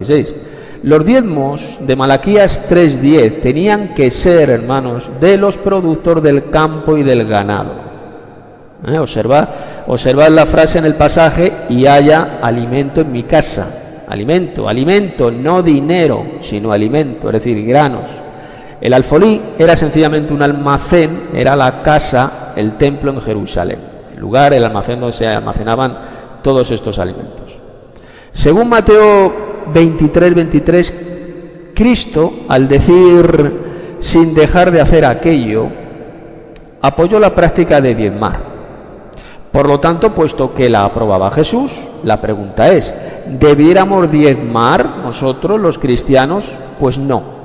16. Los diezmos de Malaquías 3:10 tenían que ser, hermanos, de los productos del campo y del ganado. Observad la frase en el pasaje: y haya alimento en mi casa. Alimento, no dinero, sino alimento, es decir, granos. El alfolí era sencillamente un almacén, era la casa, el templo en Jerusalén, el lugar, el almacén donde se almacenaban todos estos alimentos. Según Mateo 23, Cristo, al decir sin dejar de hacer aquello, apoyó la práctica de diezmar. Por lo tanto, puesto que la aprobaba Jesús, la pregunta es: ¿debiéramos diezmar nosotros los cristianos? Pues no.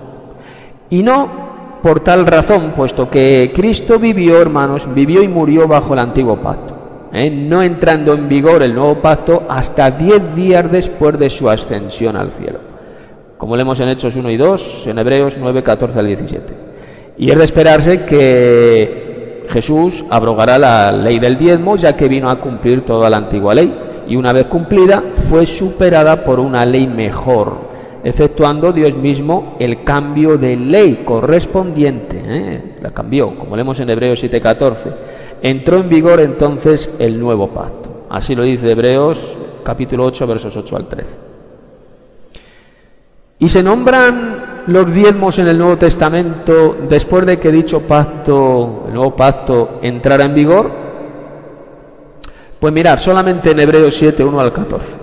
Y no por tal razón, puesto que Cristo vivió, hermanos, vivió y murió bajo el antiguo pacto, no entrando en vigor el nuevo pacto hasta 10 días después de su ascensión al cielo, como leemos en Hechos 1 y 2, en Hebreos 9, 14 al 17. Y es de esperarse que Jesús abrogará la ley del diezmo, ya que vino a cumplir toda la antigua ley, y una vez cumplida fue superada por una ley mejor, efectuando Dios mismo el cambio de ley correspondiente, la cambió, como leemos en Hebreos 7:14. Entró en vigor entonces el nuevo pacto. Así lo dice Hebreos capítulo 8, versos 8 al 13. Y se nombran los diezmos en el Nuevo Testamento después de que dicho pacto, el nuevo pacto, entrara en vigor. Pues mirad, solamente en Hebreos 7, 1 al 14.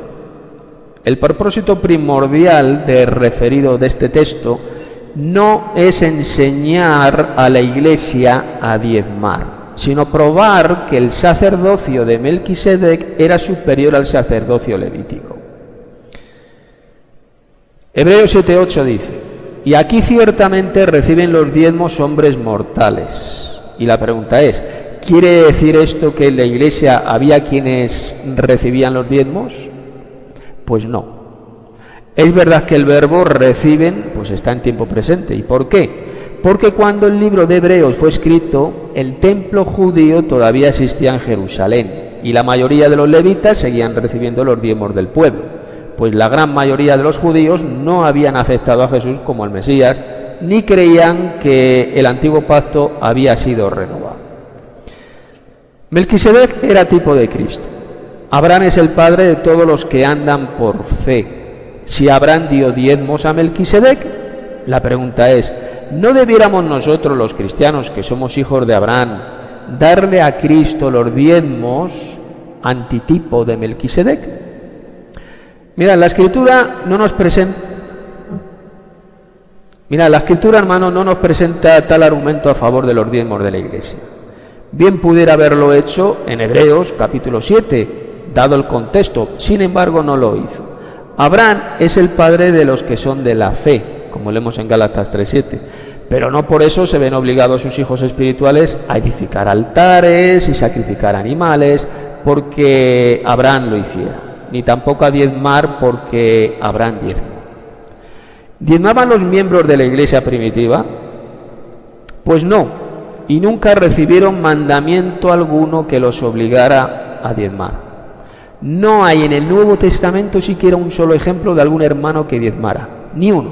El propósito primordial referido de este texto no es enseñar a la Iglesia a diezmar, sino probar que el sacerdocio de Melquisedec era superior al sacerdocio levítico. Hebreos 7:8 dice: y aquí ciertamente reciben los diezmos hombres mortales. Y la pregunta es: ¿quiere decir esto que en la Iglesia había quienes recibían los diezmos? Pues no. Es verdad que el verbo reciben pues está en tiempo presente. ¿Y por qué? Porque cuando el libro de Hebreos fue escrito, el templo judío todavía existía en Jerusalén y la mayoría de los levitas seguían recibiendo los diezmos del pueblo, pues la gran mayoría de los judíos no habían aceptado a Jesús como el Mesías, ni creían que el antiguo pacto había sido renovado. Melquisedec era tipo de Cristo. Abraham es el padre de todos los que andan por fe. Si Abraham dio diezmos a Melquisedec, la pregunta es: ¿no debiéramos nosotros, los cristianos que somos hijos de Abraham, darle a Cristo los diezmos, antitipo de Melquisedec? Mira, la Escritura no nos presenta, hermano, no nos presenta tal argumento a favor de los diezmos de la Iglesia. Bien pudiera haberlo hecho en Hebreos capítulo 7, dado el contexto, sin embargo no lo hizo. Abraham es el padre de los que son de la fe, como leemos en Gálatas 3:7, pero no por eso se ven obligados sus hijos espirituales a edificar altares y sacrificar animales porque Abraham lo hiciera, ni tampoco a diezmar porque Abraham diezmó. ¿Diezmaban los miembros de la Iglesia primitiva? Pues no, y nunca recibieron mandamiento alguno que los obligara a diezmar. No hay en el Nuevo Testamento siquiera un solo ejemplo de algún hermano que diezmara, ni uno.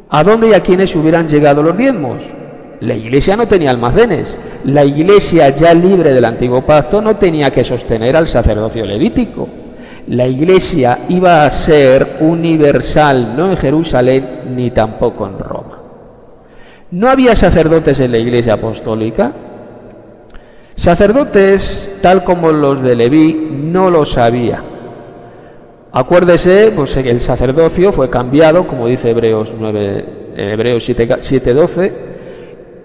¿A dónde y a quiénes hubieran llegado los diezmos? La Iglesia no tenía almacenes. La Iglesia, ya libre del antiguo pacto, no tenía que sostener al sacerdocio levítico. La Iglesia iba a ser universal, no en Jerusalén ni tampoco en Roma. ¿No había sacerdotes en la Iglesia apostólica? Sacerdotes, tal como los de Leví, no los había. Acuérdese, pues el sacerdocio fue cambiado, como dice Hebreos 7:12,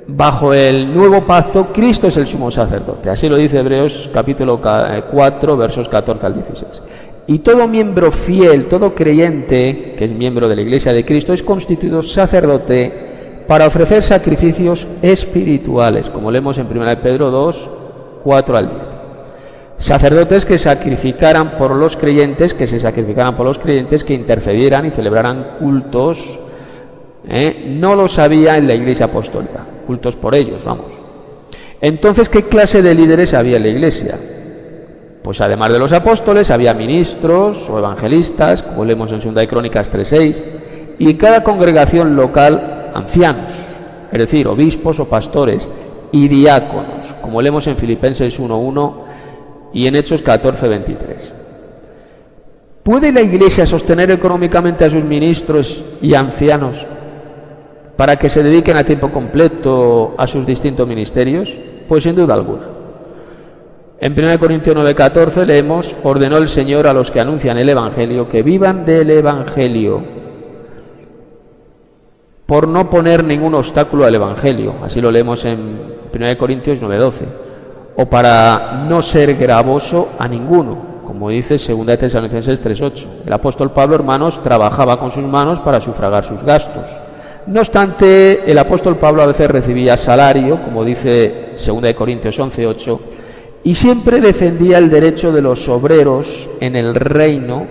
bajo el nuevo pacto, Cristo es el sumo sacerdote. Así lo dice Hebreos capítulo 4, versos 14 al 16. Y todo miembro fiel, todo creyente, que es miembro de la Iglesia de Cristo, es constituido sacerdote para ofrecer sacrificios espirituales, como leemos en 1 Pedro 2, 4 al 10. Sacerdotes que sacrificaran por los creyentes, que intercedieran y celebraran cultos, no los había en la Iglesia apostólica, cultos por ellos, vamos. Entonces, ¿qué clase de líderes había en la Iglesia? Pues además de los apóstoles había ministros o evangelistas, como leemos en 2 de Crónicas 3:6, y en cada congregación local ancianos, es decir, obispos o pastores, y diáconos, como leemos en Filipenses 1:1 y en Hechos 14:23. ¿Puede la Iglesia sostener económicamente a sus ministros y ancianos para que se dediquen a tiempo completo a sus distintos ministerios? Pues sin duda alguna. En 1 Corintios 9:14 leemos: ordenó el Señor a los que anuncian el Evangelio que vivan del Evangelio, por no poner ningún obstáculo al Evangelio. Así lo leemos en 1 Corintios 9:12. O para no ser gravoso a ninguno, como dice 2 Tesalonicenses 3:8. El apóstol Pablo, hermanos, trabajaba con sus manos para sufragar sus gastos. No obstante, el apóstol Pablo a veces recibía salario, como dice 2 Corintios 11:8, y siempre defendía el derecho de los obreros en el reino,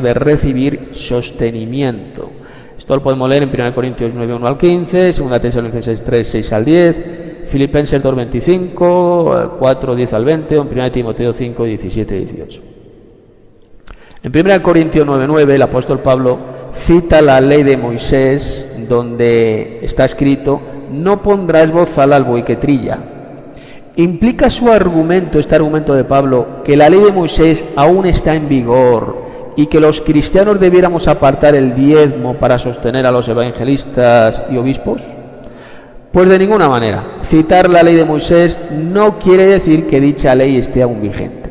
de recibir sostenimiento. Esto lo podemos leer en 1 Corintios 9:1 al 15, 2 Tesalonicenses 3:6 al 10, Filipenses 2:25, 4:10 al 20, o en 1 Timoteo 5:17-18. En 1 Corintios 9:9 el apóstol Pablo cita la ley de Moisés, donde está escrito: no pondrás bozal al buey que trilla. ¿Implica su argumento, este argumento de Pablo, que la ley de Moisés aún está en vigor y que los cristianos debiéramos apartar el diezmo para sostener a los evangelistas y obispos? Pues de ninguna manera. Citar la ley de Moisés no quiere decir que dicha ley esté aún vigente.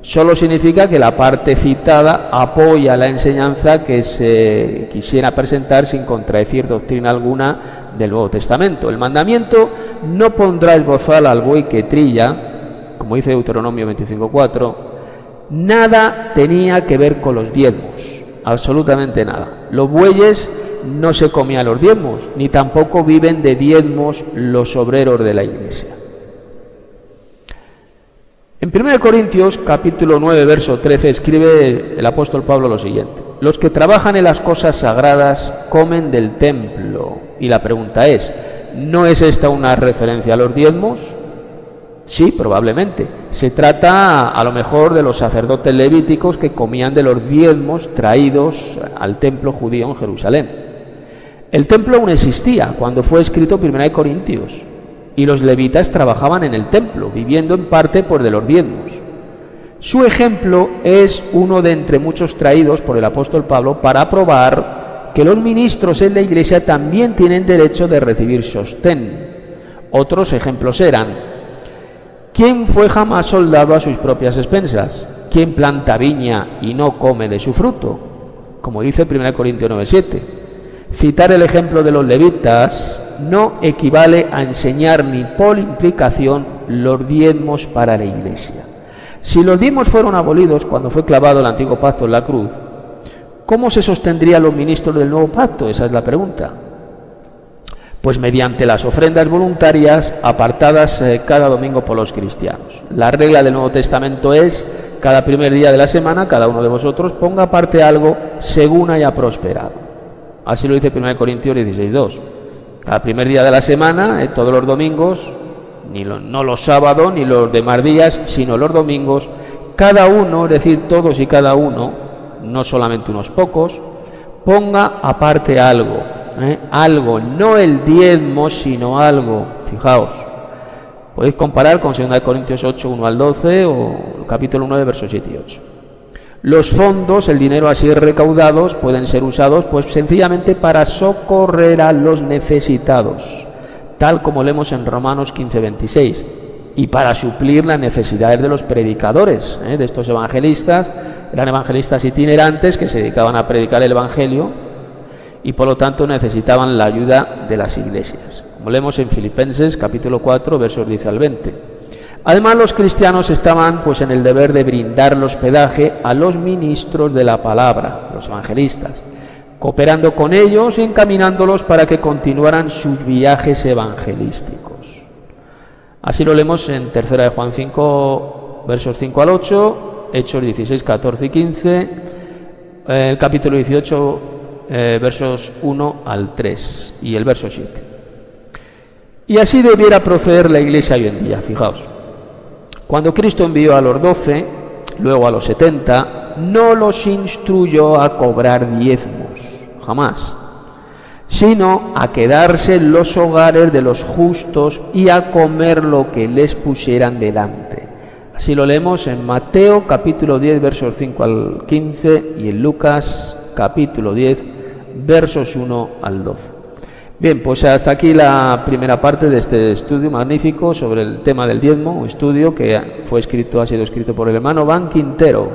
Solo significa que la parte citada apoya la enseñanza que se quisiera presentar sin contradecir doctrina alguna del Nuevo Testamento. El mandamiento: no pondrás bozal al buey que trilla, como dice Deuteronomio 25:4, nada tenía que ver con los diezmos, absolutamente nada. Los bueyes no se comían los diezmos, ni tampoco viven de diezmos los obreros de la Iglesia. En 1 Corintios capítulo 9 verso 13 escribe el apóstol Pablo lo siguiente: los que trabajan en las cosas sagradas comen del templo. Y la pregunta es: ¿no es esta una referencia a los diezmos? Sí, probablemente. Se trata a lo mejor de los sacerdotes levíticos que comían de los diezmos traídos al templo judío en Jerusalén. El templo aún existía cuando fue escrito 1 Corintios, y los levitas trabajaban en el templo, viviendo en parte por de los diezmos. Su ejemplo es uno de entre muchos traídos por el apóstol Pablo para probar que los ministros en la Iglesia también tienen derecho de recibir sostén. Otros ejemplos eran: ¿quién fue jamás soldado a sus propias expensas? ¿Quién planta viña y no come de su fruto? Como dice 1 Corintios 9:7. Citar el ejemplo de los levitas no equivale a enseñar ni por implicación los diezmos para la Iglesia. Si los diezmos fueron abolidos cuando fue clavado el antiguo pacto en la cruz, ¿cómo se sostendrían los ministros del nuevo pacto? Esa es la pregunta. Pues mediante las ofrendas voluntarias apartadas cada domingo por los cristianos. La regla del Nuevo Testamento es: cada primer día de la semana cada uno de vosotros ponga aparte algo según haya prosperado. Así lo dice 1 Corintios 16:2. Cada primer día de la semana, todos los domingos, no los sábados ni los demás días, sino los domingos, cada uno, es decir, todos y cada uno, no solamente unos pocos, ponga aparte algo. Algo, no el diezmo, sino algo. Fijaos, podéis comparar con 2 Corintios 8:1 al 12 o el capítulo 1 de versos 7 y 8. Los fondos, el dinero así recaudados, pueden ser usados pues sencillamente para socorrer a los necesitados, tal como leemos en Romanos 15:26, y para suplir las necesidades de los predicadores, de estos evangelistas. Eran evangelistas itinerantes que se dedicaban a predicar el Evangelio y por lo tanto necesitaban la ayuda de las iglesias, como leemos en Filipenses capítulo 4 versos 10 al 20. Además, los cristianos estaban pues en el deber de brindar el hospedaje a los ministros de la palabra, los evangelistas, cooperando con ellos y encaminándolos para que continuaran sus viajes evangelísticos. Así lo leemos en 3 de Juan 5 versos 5 al 8, Hechos 16, 14 y 15, el capítulo 18 versos 1 al 3 y el verso 7. Y así debiera proceder la Iglesia hoy en día, fijaos. Cuando Cristo envió a los 12, luego a los 70, no los instruyó a cobrar diezmos, jamás, sino a quedarse en los hogares de los justos y a comer lo que les pusieran delante. Así lo leemos en Mateo capítulo 10, versos 5 al 15, y en Lucas capítulo 10, versos 1 al 12. Bien, pues hasta aquí la primera parte de este estudio magnífico sobre el tema del diezmo, un estudio que ha sido escrito por el hermano Van Quintero.